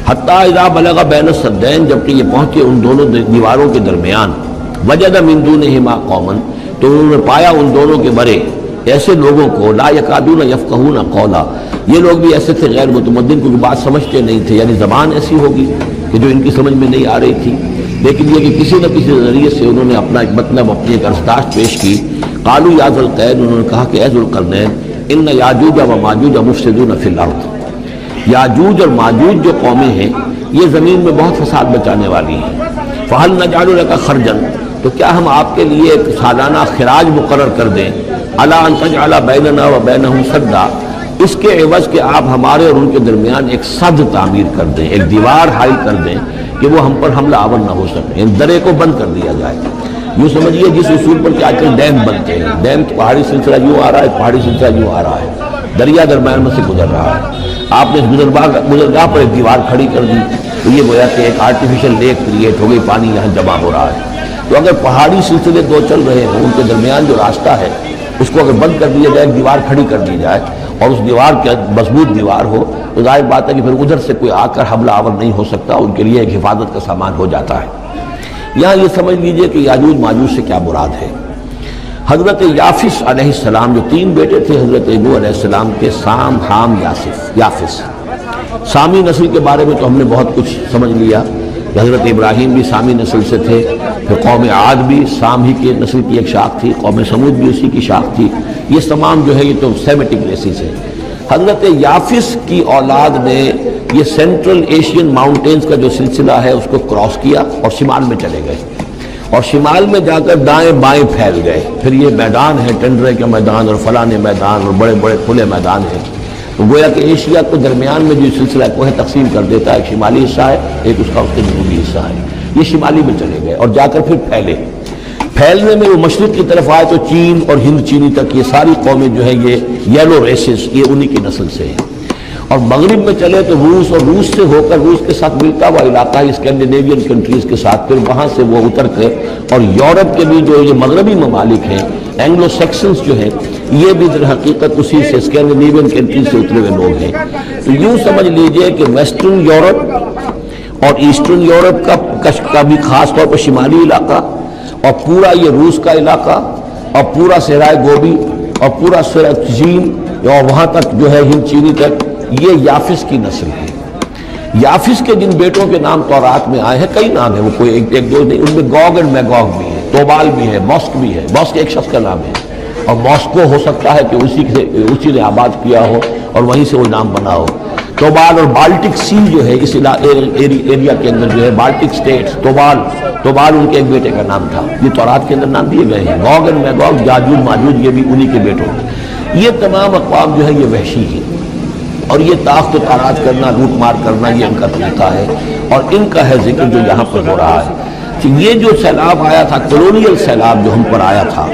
حتیٰ اذا بلغ بین السدین، جبکہ یہ پہنچے ان دونوں دیواروں کے درمیان، وجد من دونہما قوما، تو انہوں نے پایا ان دونوں کے برے ایسے لوگوں کو، لا یکادون یفقہون قولا، یہ لوگ بھی ایسے تھے غیر متمدن، کیونکہ بات سمجھتے نہیں تھے، یعنی زبان ایسی ہوگی کہ جو ان کی سمجھ میں نہیں آ رہی تھی، لیکن یہ کہ کسی نہ کسی ذریعے سے انہوں نے اپنا ایک مطلب، اپنی ایک ارسداشت پیش کی۔ قالوا یا ذا القرنین، انہوں نے کہا کہ اے ذو القرنین، ان یاجوج و ماجوج مفسدون فی الارض، یاجوج اور ماجوج جو قومیں ہیں یہ زمین میں بہت فساد مچانے والی ہیں۔ فہل نجعل لک خرجا، تو کیا ہم آپ کے لیے ایک سالانہ خراج مقرر کر دیں، الی ان تجعل بیننا و بینہم سدا، اس کے عوض کہ آپ ہمارے اور ان کے درمیان ایک سد تعمیر کر دیں، ایک دیوار حائل کر دیں کہ وہ ہم پر حملہ آور نہ ہو سکے، ان درے کو بند کر دیا جائے۔ یوں سمجھیے جس اصول پر کہ آج کل ڈیم بنتے ہیں، ڈیم پہاڑی سلسلہ یوں آ رہا ہے، پہاڑی سلسلہ یوں آ رہا ہے، دریا درمیان میں سے گزر رہا ہے، آپ نے گزرگاہ پر ایک دیوار کھڑی کر دی تو یہ گویا کہ ایک آرٹیفیشل لیک کریٹ ہو گئی، پانی یہاں جمع ہو رہا ہے۔ تو اگر پہاڑی سلسلے دو چل رہے ہیں، ان کے درمیان جو راستہ ہے اس کو اگر بند کر دیا جائے، ایک دیوار کھڑی کر دی جائے اور اس دیوار کے مضبوط دیوار ہو، تو ظاہر بات ہے کہ پھر ادھر سے کوئی آ کر حملہ آور نہیں ہو سکتا، ان کے لیے ایک حفاظت کا سامان ہو جاتا ہے۔ یہاں یہ سمجھ لیجئے کہ یاجوج ماجوج سے کیا مراد ہے۔ حضرت یافس علیہ السلام، جو تین بیٹے تھے حضرت نوح علیہ السلام کے، سام، حام، یافس، سامی نسل کے بارے میں تو ہم نے بہت کچھ سمجھ لیا کہ حضرت ابراہیم بھی سامی نسل سے تھے، پھر قوم عاد بھی سام ہی کے نسل کی ایک شاخ تھی، قوم سمود بھی اسی کی شاخ تھی، یہ تمام جو ہے یہ تو سیمیٹک ریسز ہے۔ حضرت یافس کی اولاد نے یہ سینٹرل ایشین ماؤنٹینز کا جو سلسلہ ہے اس کو کراس کیا اور شمال میں چلے گئے، اور شمال میں جا کر دائیں بائیں پھیل گئے، پھر یہ میدان ہے، ٹنڈرے کے میدان اور فلانے میدان اور بڑے بڑے کھلے میدان ہیں، تو گویا کہ ایشیا کو درمیان میں جو سلسلہ کوہ تقسیم کر دیتا ہے، ایک شمالی حصہ ہے، ایک اس کا اس کے جنوبی حصہ ہے، یہ شمالی میں چلے گئے اور جا کر پھر پھیلنے میں وہ مشرق کی طرف آئے تو چین اور ہند چینی تک یہ ساری قومیں جو ہیں یہ یلو ریسز، یہ انہی کی نسل سے ہیں، اور مغرب میں چلے تو روس، اور روس سے ہو کر روس کے ساتھ ملتا ہوا علاقہ اسکینڈینیوین کنٹریز کے ساتھ، پھر وہاں سے وہ اتر کے اور یورپ کے بھی جو یہ مغربی ممالک ہیں، اینگلو سیکسنز جو ہیں، یہ بھی در حقیقت اسی سے اسکینڈینیوین کنٹریز سے اترے ہوئے لوگ ہیں۔ تو یوں سمجھ لیجئے کہ ویسٹرن یورپ اور ایسٹرن یورپ کا بھی خاص طور پر شمالی علاقہ، اور پورا یہ روس کا علاقہ، اور پورا صحرائے گوبی، اور پورا چین، اور وہاں تک جو ہے ہند چینی تک، یہ یافس کی نسل ہے۔ یافس کے جن بیٹوں کے نام تورات میں آئے ہیں، کئی نام ہیں، وہ کوئی ایک دو نہیں، ان میں گوگ اینڈ میگوگ بھی ہے، توبال بھی ہے، موسک بھی ہے، موسک ایک شخص کا نام ہے، اور ماسکو ہو سکتا ہے کہ اسی نے آباد کیا ہو اور وہیں سے وہ نام بنا ہو۔ توبال اور بالٹک سی جو ہے اس ایریا کے اندر جو ہے بالٹک سٹیٹس، توبال ان کے ایک بیٹے کا نام تھا، یہ تورات کے اندر نام دیے گئے ہیں۔ گوگ اینڈ میگوگ، یاجوج ماجوج، یہ بھی انہی کے بیٹوں ہیں۔ یہ تمام اقوام جو ہے یہ وحشی ہیں، اور یہ تاخت و تاراج کرنا، لوٹ مار کرنا، یہ ان کا طریقہ ہے، اور ان کا ہے ذکر جو یہاں پر ہو رہا ہے کہ یہ جو سیلاب آیا تھا، کولونیل سیلاب جو ہم پر آیا تھا،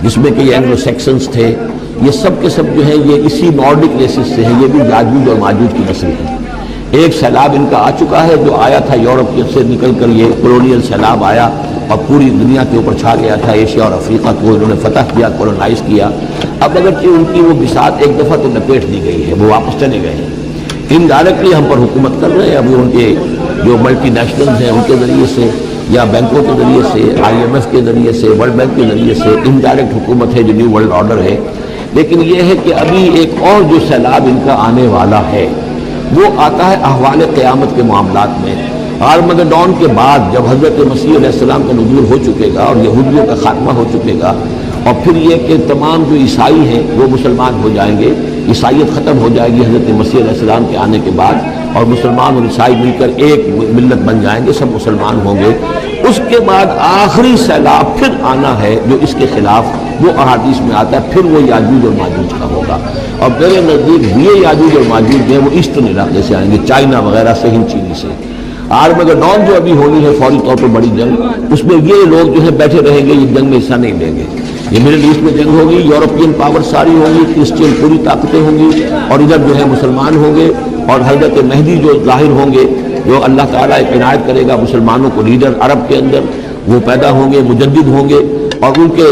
جس میں کہ یہ اینگلو سیکسنز تھے، یہ سب کے سب جو ہیں یہ اسی نارڈک ریسز سے ہیں، یہ بھی یاجوج اور ماجوج کی نسل ہیں۔ ایک سیلاب ان کا آ چکا ہے جو آیا تھا یورپ سے نکل کر، یہ کولونیل سیلاب آیا اور پوری دنیا کے اوپر چھا گیا تھا، ایشیا اور افریقہ کو انہوں نے فتح کیا، کولونائز کیا۔ اب اگرچہ ان کی وہ بساط ایک دفعہ تو لپیٹ دی گئی ہے، وہ واپس چلے گئے ہیں، انڈائریکٹلی ہم پر حکومت کر رہے ہیں، ابھی ان کے جو ملٹی نیشنلز ہیں ان کے ذریعے سے، یا بینکوں کے ذریعے سے، IMF کے ذریعے سے، ورلڈ بینک کے ذریعے سے انڈائریکٹ حکومت ہے جو نیو ورلڈ آرڈر ہے۔ لیکن یہ ہے کہ ابھی ایک اور جو سیلاب ان کا آنے والا ہے وہ آتا ہے احوال قیامت کے معاملات میں۔ آرمگڈون کے بعد جب حضرت مسیح علیہ السلام کا نزول ہو چکے گا اور یہودیوں کا خاتمہ ہو چکے گا، اور پھر یہ کہ تمام جو عیسائی ہیں وہ مسلمان ہو جائیں گے، عیسائیت ختم ہو جائے گی حضرت مسیح علیہ السلام کے آنے کے بعد، اور مسلمان اور عیسائی مل کر ایک ملت بن جائیں گے، سب مسلمان ہوں گے۔ اس کے بعد آخری سیلاب پھر آنا ہے جو اس کے خلاف، وہ احادیث میں آتا ہے، پھر وہ یاجوج اور ماجوج کا ہوگا، اور میرے نزدیک یہ یاجوج اور ماجوج جو ہے وہ ایسٹرن علاقے سے آئیں گے، چائنا وغیرہ سے، ہند چینی سے۔ آرمگڈون جو ابھی ہونی ہے فوری طور پر بڑی جنگ، اس میں یہ لوگ جو ہے بیٹھے رہیں گے، یہ جنگ میں حصہ نہیں لیں گے۔ یہ مڈل ایسٹ میں جنگ ہوگی، یورپین پاور ساری ہوں گی، کرسچین پوری طاقتیں ہوں گی، اور ادھر جو ہے مسلمان ہوں گے، اور حضرت مہدی جو ظاہر ہوں گے، جو اللہ تعالیٰ ایک عنایت کرے گا مسلمانوں کو لیڈر عرب کے اندر، وہ پیدا ہوں گے، مجدد ہوں گے، اور ان کے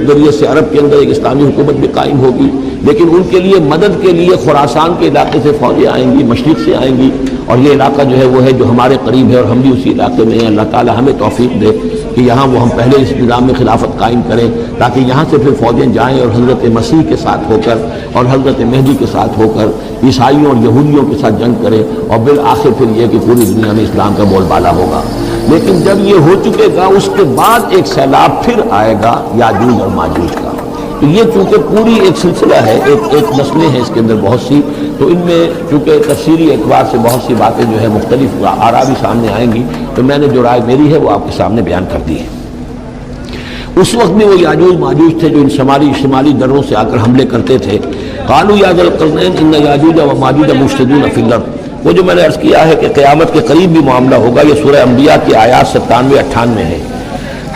ذریعے سے عرب کے اندر ایک اسلامی حکومت بھی قائم ہوگی۔ لیکن ان کے لیے مدد کے لیے خراسان کے علاقے سے فوجیں آئیں گی، مشرق سے آئیں گی، اور یہ علاقہ جو ہے وہ ہے جو ہمارے قریب ہے اور ہم بھی اسی علاقے میں ہیں۔ اللہ تعالی ہمیں توفیق دے کہ یہاں وہ ہم پہلے اس نظام میں خلافت قائم کریں، تاکہ یہاں سے پھر فوجیں جائیں اور حضرت مسیح کے ساتھ ہو کر اور حضرت مہدی کے ساتھ ہو کر عیسائیوں اور یہودیوں کے ساتھ جنگ کریں، اور بالآخر پھر یہ کہ پوری دنیا میں اسلام کا بول بالا ہوگا۔ لیکن جب یہ ہو چکے گا اس کے بعد ایک سیلاب پھر آئے گا یاجوج اور ماجوج کا۔ تو یہ چونکہ پوری ایک سلسلہ ہے، ایک نسلیں ہیں اس کے اندر بہت سی، تو ان میں چونکہ تفسیری اعتبار سے بہت سی باتیں جو ہے مختلف آراء بھی سامنے آئیں گی، تو میں نے جو رائے میری ہے وہ آپ کے سامنے بیان کر دی ہے۔ اس وقت میں وہ یاجوج ماجوج تھے جو ان شمالی دروں سے آ کر حملے کرتے تھے۔ قالوا یا ذا القرنین ان یاجوج و ماجوج مفسدون فی الارض، وہ جو میں نے عرض کیا ہے کہ قیامت کے قریب بھی معاملہ ہوگا، یہ سورہ انبیاء کی آیات 97-98 ہے۔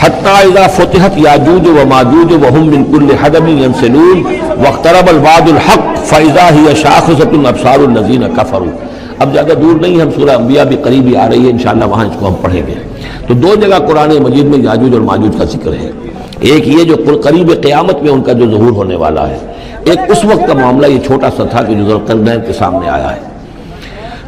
حتی اذا فتحت یاجوج و ماجوج وهم من کل حدب ینسلون واقترب الوعد الحق فاذا هی شاخصۃ ابصار الذین کفروا۔ اب زیادہ دور نہیں، ہم سورہ انبیاء بھی قریب ہی آ رہی ہے، انشاءاللہ وہاں اس کو ہم پڑھیں گے۔ تو دو جگہ قرآن مجید میں یاجوج اور ماجوج کا ذکر ہے، ایک یہ جو قریب قیامت میں ان کا جو ظہور ہونے والا ہے، ایک اس وقت کا معاملہ یہ چھوٹا سا تھا کہ جو ذوالقرنین کے سامنے آیا ہے۔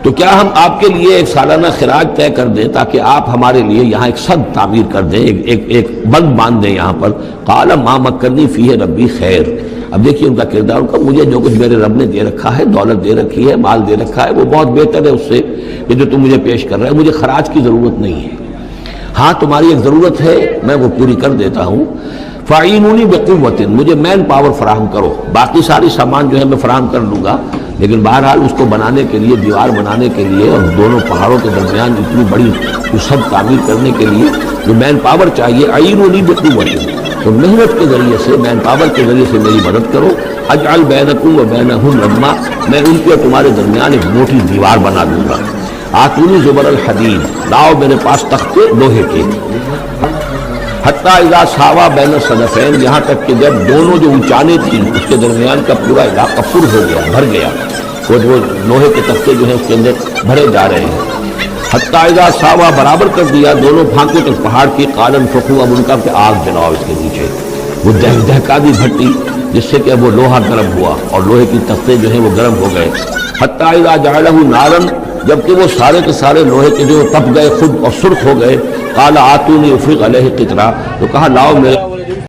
تو کیا ہم آپ کے لیے ایک سالانہ خراج طے کر دیں تاکہ آپ ہمارے لیے یہاں ایک سد تعمیر کر دیں، ایک بند باندھ دیں یہاں پر؟ قال ما مکنی فیہ ربی خیر۔ اب دیکھیے ان کا کردار، ان کا مجھے جو کچھ میرے رب نے دے رکھا ہے، دولت دے رکھی ہے، مال دے رکھا ہے، وہ بہت بہتر ہے اس سے کہ جو تم مجھے پیش کر رہے ہیں، مجھے خراج کی ضرورت نہیں ہے۔ ہاں تمہاری ایک ضرورت ہے، میں وہ پوری کر دیتا ہوں۔ فاعینونی بقوت، مجھے مین پاور فراہم کرو، باقی ساری سامان جو ہے میں فراہم کر لوں گا، لیکن بہرحال اس کو بنانے کے لیے، دیوار بنانے کے لیے اور دونوں پہاڑوں کے درمیان اتنی بڑی سد تعمیر کرنے کے لیے جو مین پاور چاہیے، اعینونی بقوت، تو محنت کے ذریعے سے، مین پاور کے ذریعے سے میری مدد کرو۔ اجعل بینکم و بینہم ردما، میں ان کے اور تمہارے درمیان ایک موٹی دیوار بنا دوں گا۔ آتونی زبر الحدید، لاؤ میرے پاس تختے لوہے کے۔ حتی اذا ساوا بین الصدفین، یہاں تک کہ جب دونوں جو اونچانے تھیں اس کے درمیان کا پورا علاقہ پر ہو گیا، بھر گیا، وہ لوہے کے تختے جو ہیں اس کے اندر بھرے جا رہے ہیں۔ حتی اذا ساوا، برابر کر دیا دونوں پھانکوں تک پہاڑ کی، قال انفخوا، اب ان کا کہ آگ جلاؤ اس کے نیچے، وہ دہکا دی بھٹی جس سے کہ وہ لوہا گرم ہوا اور لوہے کی تختے جو ہیں وہ گرم ہو گئے۔ حتی اذا جعلہ نارا، جبکہ وہ سارے کے سارے لوہے کے جو تپ گئے خود اور سرخ ہو گئے۔ قال آتونی افرغ علیہ قطرہ، تو کہا لاؤ میرے